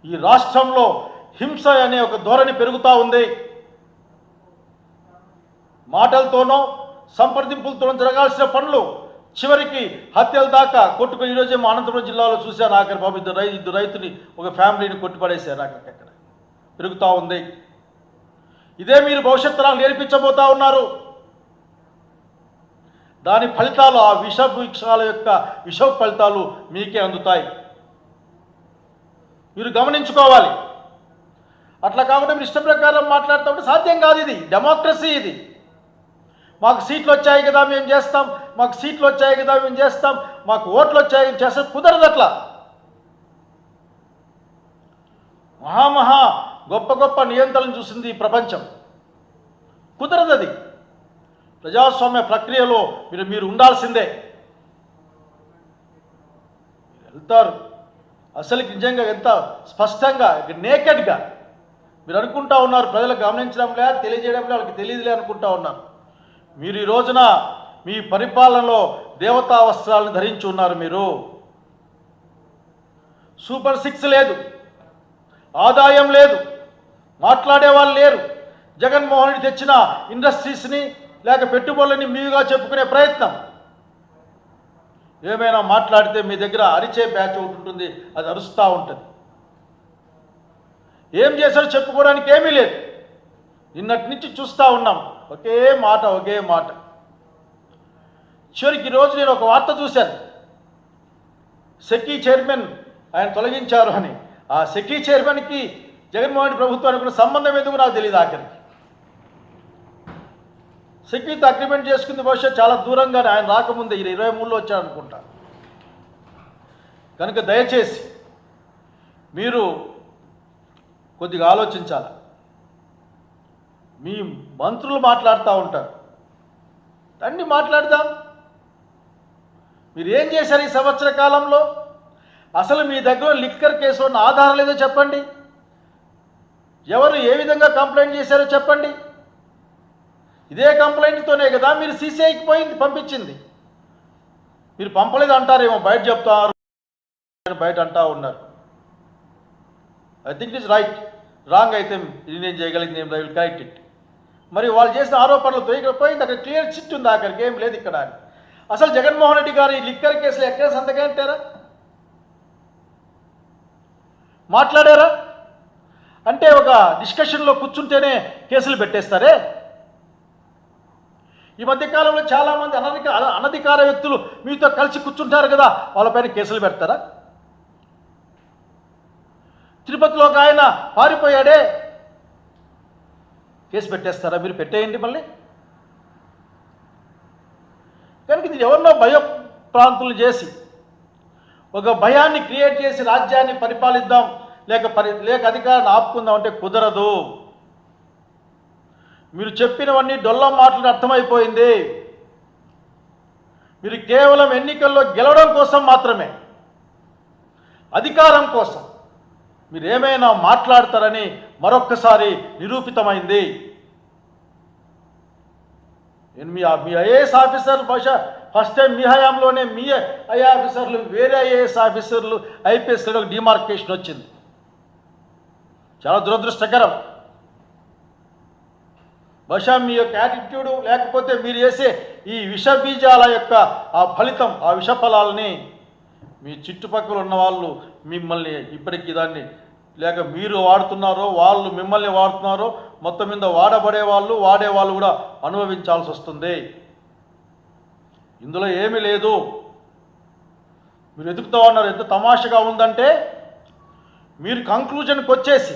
ఈ రాష్ట్రంలో హింస అనే ఒక ధోరణి పెరుగుతూ ఉంది. మాటలతోనో సంప్రదింపులతోనో జరగాల్సిన పనులు చివరికి హత్యల దాకా కొట్టుకుని ఈరోజు మా అనంతపురం జిల్లాలో చూశాను. ఆఖరి బాబు ఇద్దరు రైతుని ఒక ఫ్యామిలీని కొట్టిపడేశారు. అక్కడికక్కడ పెరుగుతూ ఉంది. ఇదే మీరు భవిష్యత్తు తరాలకు నేర్పించబోతా ఉన్నారు. దాని ఫలితాలు ఆ విషవృక్షాల యొక్క విష ఫలితాలు మీకే అందుతాయి. మీరు గమనించుకోవాలి. అట్లా కాకుండా మీరు ఇష్ట ప్రకారం మాట్లాడుతూ ఉంటే సాధ్యం కాదు. ఇది డెమోక్రసీ. ఇది మాకు సీట్లు వచ్చాయి కదా మేము చేస్తాం, మాకు సీట్లు వచ్చాయి కదా మేము చేస్తాం, మాకు ఓట్లు వచ్చాయి మేము చేస్తాం, కుదరదు. అట్లా మహా గొప్ప గొప్ప నియంత్రణలు చూసింది ఈ ప్రపంచం. కుదరదు. అది ప్రజాస్వామ్య ప్రక్రియలో మీరు ఉండాల్సిందే. వెళ్తారు అసలుకి నిజంగా ఎంత స్పష్టంగా నేకెడ్గా మీరు అనుకుంటా ఉన్నారు. ప్రజలకు గమనించడం లేదు, తెలియజేయడం లేదు, వాళ్ళకి తెలియదులే అనుకుంటా ఉన్నారు. మీరు ఈ రోజున మీ పరిపాలనలో దేవతా వస్త్రాలను ధరించి ఉన్నారు. మీరు సూపర్ 6 లేదు, ఆదాయం లేదు, మాట్లాడే వాళ్ళు లేరు. జగన్మోహన్ రెడ్డి తెచ్చిన ఇండస్ట్రీస్ని లేక పెట్టుబడులని మీగా చెప్పుకునే ప్రయత్నం. ఏమైనా మాట్లాడితే మీ దగ్గర అరిచే బ్యాచ్ ఒకటి ఉంటుంది, అది అరుస్తూ ఉంటుంది. ఏం చేశారో చెప్పుకోవడానికి ఏమీ లేదు. నిన్నటి నుంచి చూస్తూ ఉన్నాం, ఒకే మాట. చివరికి ఈరోజు నేను ఒక వార్త చూశాను. సెకీ చైర్మన్ ఆయన తొలగించారు అని. ఆ సెకీ చైర్మన్కి జగన్మోహన్ రెడ్డి ప్రభుత్వానికి కూడా సంబంధం ఎందుకు నాకు తెలియదు. ఆఖరికి సెక్యూరిటీ అగ్రిమెంట్ చేసుకుంది బహుశా చాలా దూరంగానే, ఆయన రాకముందే 23లో వచ్చారనుకుంటా. కనుక దయచేసి మీరు కొద్దిగా ఆలోచించాలి. మీ మంత్రులు మాట్లాడుతూ ఉంటారు, అన్నీ మాట్లాడదాం. మీరు ఏం చేశారు ఈ సంవత్సర కాలంలో? అసలు మీ దగ్గర లిక్కర్ కేసు ఉన్న ఆధారం లేదో చెప్పండి. ఎవరు ఏ విధంగా కంప్లైంట్ చేశారో చెప్పండి. ఇదే కంప్లైంట్తోనే కదా మీరు సీసీఐకి పంపించింది. మీరు పంపలేదు అంటారేమో, బయట చెప్తారు, బయట అంటా ఉన్నారు. I think it is right. Wrong అయితే ఇది నేను చేయగలిగింది ఏం, ఐ విల్ కరెక్ట్ ఇట్. మరి వాళ్ళు చేసిన ఆరోపణలతో ఇక్కడ పోయింది, అక్కడ క్లియర్ చిట్ ఉంది, అక్కడికి ఏం లేదు ఇక్కడ. అసలు జగన్మోహన్ రెడ్డి గారు ఈ లిక్కర్ కేసులో ఎక్కడ సంతకం పెట్టారా? మాట్లాడారా? అంటే ఒక డిస్కషన్లో కూర్చుంటేనే కేసులు పెట్టేస్తారే. ఈ మధ్యకాలంలో చాలామంది అనధికార వ్యక్తులు మీతో కలిసి కూర్చుంటారు కదా, వాళ్ళపైన కేసులు పెడతారా? తిరుపతిలో ఒక ఆయన పారిపోయాడే, కేసు పెట్టేస్తారా? మీరు పెట్టేయండి మళ్ళీ. కనుక ఇది ఎవరినో భయప్రాంతులు చేసి ఒక భయాన్ని క్రియేట్ చేసి రాజ్యాన్ని పరిపాలిద్దాం లేక అధికారాన్ని ఆపుకుందాం అంటే కుదరదు. మీరు చెప్పినవన్నీ డొల్లం మాటలు అర్థమైపోయింది. మీరు కేవలం ఎన్నికల్లో గెలవడం కోసం మాత్రమే, అధికారం కోసం మీరు ఏమైనా మాట్లాడతారని మరొక్కసారి నిరూపితమైంది. మీ ఐఏఎస్ ఆఫీసర్లు బహుశా ఫస్ట్ టైం మీ హయాంలోనే మీ ఐఏ ఆఫీసర్లు వేరే ఐఏఎస్ ఆఫీసర్లు ఐపీఎస్లో డిమార్కేషన్ వచ్చింది. చాలా దురదృష్టకరం. బహుశా మీ యొక్క యాటిట్యూడు లేకపోతే మీరు చేసే ఈ విష బీజాల యొక్క ఆ ఫలితం, ఆ విష ఫలాలని మీ చుట్టుపక్కల ఉన్న వాళ్ళు మిమ్మల్ని ఇప్పటికీ దాన్ని లేక మీరు వాడుతున్నారో వాళ్ళు మిమ్మల్ని వాడుతున్నారో మొత్తం మీద వాడేవాళ్ళు కూడా అనుభవించాల్సి వస్తుంది. ఇందులో ఏమీ లేదు. మీరు ఎదుగుతూ ఉన్నారు. ఎంత తమాషగా ఉందంటే మీరు కంక్లూజన్కి వచ్చేసి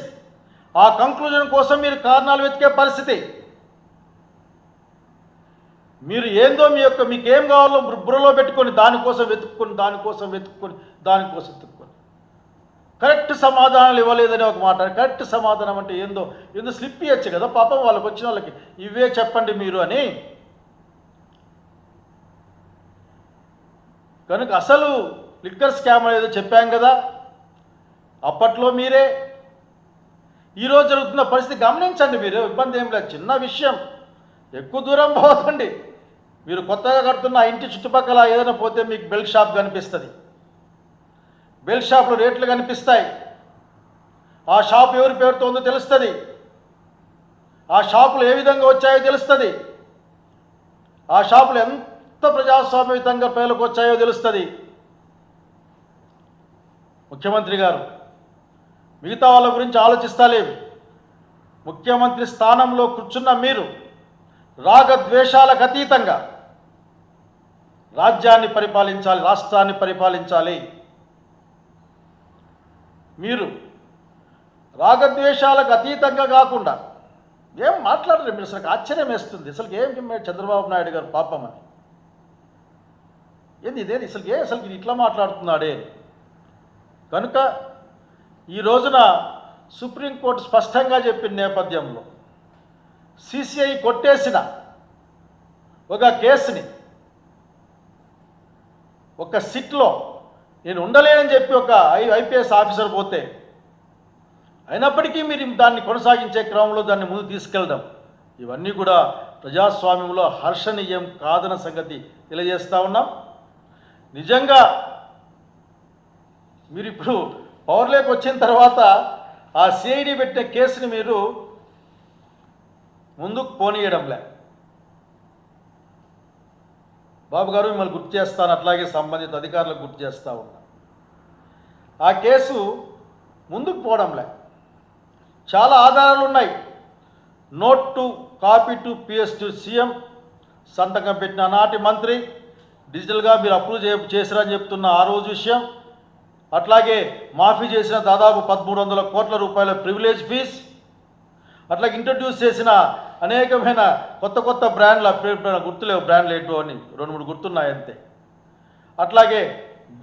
ఆ కంక్లూజన్ కోసం మీరు కారణాలు వెతికే పరిస్థితి. మీరు ఏందో మీకేం కావాలో బుర్రలో పెట్టుకొని దానికోసం వెతుక్కొని కరెక్ట్ సమాధానాలు ఇవ్వలేదని ఒక మాట. కరెక్ట్ సమాధానం అంటే ఏందో స్లిప్ ఇవ్వచ్చు కదా పాపం వాళ్ళకి వచ్చిన వాళ్ళకి, ఇవే చెప్పండి మీరు అని. కనుక అసలు లిక్కర్ స్కామ్ ఏదో చెప్పాం కదా అప్పట్లో మీరే. ఈరోజు జరుగుతున్న పరిస్థితి గమనించండి. మీరు ఇబ్బంది ఏం లేదు, చిన్న విషయం, ఎక్కువ దూరం పోతండి. మీరు కొత్తగా కడుతున్న ఆ ఇంటి చుట్టుపక్కల ఏదైనా పోతే మీకు బెల్ట్ షాప్ కనిపిస్తుంది, బెల్ట్ షాప్లో రేట్లు కనిపిస్తాయి. ఆ షాపు ఎవరి పేరుతో ఉందో తెలుస్తుంది, ఆ షాపులు ఏ విధంగా వచ్చాయో తెలుస్తుంది, ఆ షాపులు ఎంత ప్రజాస్వామ్యయుతంగా పేర్లకు వచ్చాయో తెలుస్తుంది. ముఖ్యమంత్రి గారు మిగతా వాళ్ళ గురించి ఆలోచిస్తలేవు. ముఖ్యమంత్రి స్థానంలో కూర్చున్న మీరు రాగద్వేషాలకు అతీతంగా రాజ్యాన్ని పరిపాలించాలి, రాష్ట్రాన్ని పరిపాలించాలి. మీరు రాగద్వేషాలకు అతీతంగా కాకుండా ఏం మాట్లాడరు. మీరు అసలు ఆశ్చర్యం వేస్తుంది. అసలు ఏం చంద్రబాబు నాయుడు గారు పాపం అని ఏంది ఇదే అసలు ఇట్లా మాట్లాడుతున్నాడే. కనుక ఈ రోజున సుప్రీంకోర్టు స్పష్టంగా చెప్పిన నేపథ్యంలో సిసిఐ కొట్టేసిన ఒక కేసుని ఒక సిట్లో నేను ఉండలేనని చెప్పి ఒక ఐపీఎస్ ఆఫీసర్ పోతే అయినప్పటికీ మీరు దాన్ని కొనసాగించే క్రమంలో దాన్ని ముందు తీసుకెళ్ళడం, ఇవన్నీ కూడా ప్రజాస్వామ్యంలో హర్షణీయం కాదన్న సంగతి తెలియజేస్తూ ఉన్నాం. నిజంగా మీరు ఇప్పుడు పవర్లోకి వచ్చిన తర్వాత ఆ సిఐడి పెట్టిన కేసుని మీరు ముందుకు పోనీయడంలే. బాబు గారు మిమ్మల్ని గుర్తు చేస్తాను, అట్లాగే సంబంధిత అధికారులకు గుర్తు చేస్తూ ఉన్నా. ఆ కేసు ముందుకు పోవడంలే. చాలా ఆధారాలు ఉన్నాయి. Note to copy to PS to CM సంతకం పెట్టిన నాటి మంత్రి డిజిటల్గా మీరు అప్రూవ్ చేశారని చెప్తున్న ఆ రోజు విషయం, అట్లాగే మాఫీ చేసిన దాదాపు 1300 కోట్ల రూపాయల ప్రివిలేజ్ ఫీజ్, అట్లాగే ఇంట్రడ్యూస్ చేసిన అనేకమైన కొత్త బ్రాండ్ల గుర్తులేవు, బ్రాండ్లు ఏంటో అని 2-3 గుర్తున్నాయి అంతే. అట్లాగే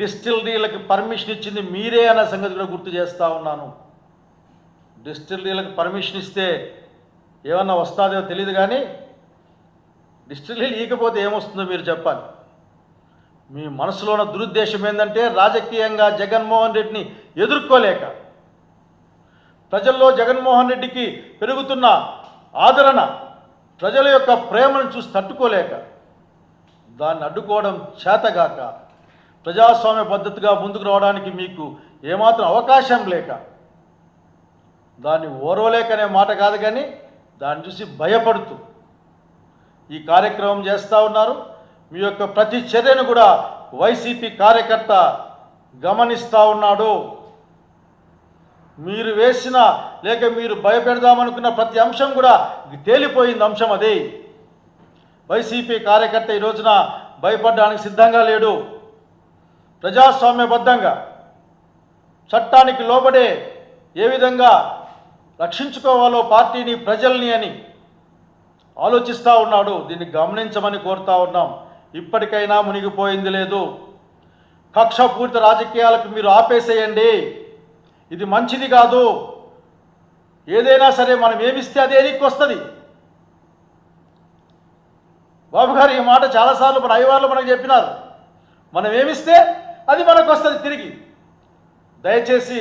డిస్టిలరీలకు పర్మిషన్ ఇచ్చింది మీరే అన్న సంగతి కూడా గుర్తు చేస్తూ ఉన్నాను. డిస్టిలరీలకు పర్మిషన్ ఇస్తే ఏమన్నా వస్తుందో తెలియదు, కానీ డిస్టిలరీలు ఇకపోతే ఏమొస్తుందో మీరు చెప్పాలి. మీ మనసులో ఉన్న దురుద్దేశం ఏంటంటే రాజకీయంగా జగన్మోహన్ రెడ్డిని ఎదుర్కోలేక, ప్రజల్లో జగన్మోహన్ రెడ్డికి పెరుగుతున్న ఆదరణ, ప్రజల యొక్క ప్రేమను చూసి తట్టుకోలేక, దాన్ని అడ్డుకోవడం చేతగాక, ప్రజాస్వామ్య పద్ధతిగా ముందుకు రావడానికి మీకు ఏమాత్రం అవకాశం లేక, దాన్ని ఓర్వలేకనే మాట కాదు కానీ దాన్ని చూసి భయపడుతూ ఈ కార్యక్రమం చేస్తూ ఉన్నారు. మీ యొక్క ప్రతి చర్యను కూడా వైసీపీ కార్యకర్త గమనిస్తూ ఉన్నాడు. మీరు వేసిన లేక మీరు భయపెడదామనుకున్న ప్రతి అంశం కూడా తేలిపోయింది. అంశం అది. వైసీపీ కార్యకర్త ఈ రోజున భయపడడానికి సిద్ధంగా లేడు. ప్రజాస్వామ్యబద్ధంగా చట్టానికి లోబడే ఏ విధంగా రక్షించుకోవాలో పార్టీని, ప్రజల్ని అని ఆలోచిస్తూ ఉన్నాడు. దీన్ని గమనించమని కోరుతా ఉన్నాం. ఇప్పటికైనా మునిగిపోయింది లేదు. కక్షపూరిత రాజకీయాలకు మీరు ఆపేసేయండి. ఇది మంచిది కాదు. ఏదైనా సరే మనం ఏమిస్తే అదే ఎదిక్కి వస్తుంది. బాబు గారు ఈ మాట చాలాసార్లు మన అయ్యవార్లు మనకు చెప్పినారు. మనం ఏమిస్తే అది మనకు వస్తుంది తిరిగి. దయచేసి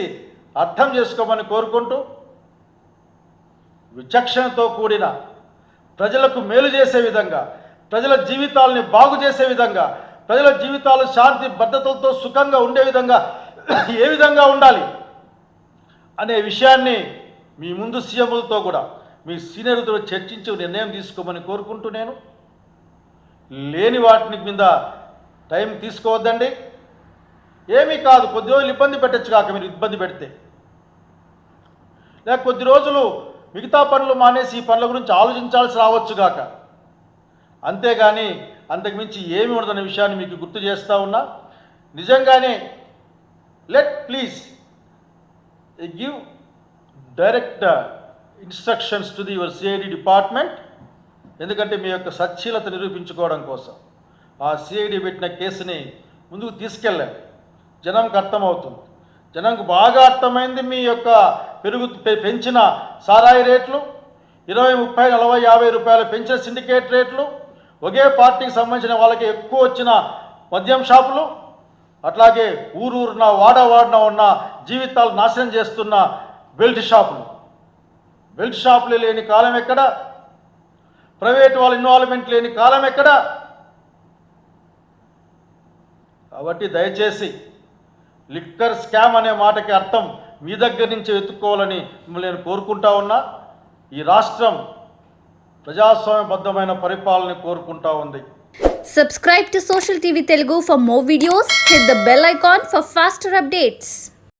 అర్థం చేసుకోమని కోరుకుంటూ, విచక్షణతో కూడిన ప్రజలకు మేలు చేసే విధంగా, ప్రజల జీవితాలని బాగు చేసే విధంగా, ప్రజల జీవితాలు శాంతి భద్రతలతో సుఖంగా ఉండే విధంగా ఏ విధంగా ఉండాలి అనే విషయాన్ని మీ ముందు సీఎంలతో కూడా, మీ సీనియర్లతో చర్చించి నిర్ణయం తీసుకోమని కోరుకుంటూ, నేను లేని వాటిని మీద టైం తీసుకోవద్దండి. ఏమీ కాదు, కొద్ది రోజులు ఇబ్బంది పెట్టచ్చు కాక, మీరు ఇబ్బంది పెడితే, లేక కొద్ది రోజులు మిగతా పనులు మానేసి ఈ పనుల గురించి ఆలోచించాల్సి రావచ్చు కాక, అంతేగాని అంతకుమించి ఏమి ఉండదనే విషయాన్ని మీకు గుర్తు చేస్తూ ఉన్నా. నిజంగానే please give direct instructions to your CID department. ఎందుకంటే మీ యొక్క సచ్చీలత నిరూపించుకోవడం కోసం ఆ సిఐడి పెట్టిన కేసుని ముందుకు తీసుకెళ్ళాలి. జనంకు అర్థమవుతుంది. జనంకు బాగా అర్థమైంది మీ యొక్క పెంచిన సారాయి రేట్లు, 20, 30, 40, 50 రూపాయలు పెంచిన సిండికేట్ రేట్లు, ఒకే పార్టీకి సంబంధించిన వాళ్ళకి ఎక్కువ వచ్చిన మద్యం షాపులు, అట్లాగే ఊరూరున వాడవాడిన ఉన్న జీవితాలు నాశనం చేస్తున్న బెల్ట్ షాపులు. బెల్ట్ షాపులు లేని కాలం ఎక్కడ? ప్రైవేట్ వాళ్ళ ఇన్వాల్వ్మెంట్ లేని కాలం ఎక్కడ? కాబట్టి దయచేసి లిక్కర్ స్కామ్ అనే మాటకి అర్థం మీ దగ్గర నుంచి వెతుక్కోవాలని మిమ్మల్ని నేను కోరుకుంటా ఉన్నా. ఈ రాష్ట్రం ప్రజాస్వామ్యబద్ధమైన పరిపాలన కోరుకుంటా ఉంది. Subscribe to Social TV Telugu for more videos. Hit the bell icon for faster updates.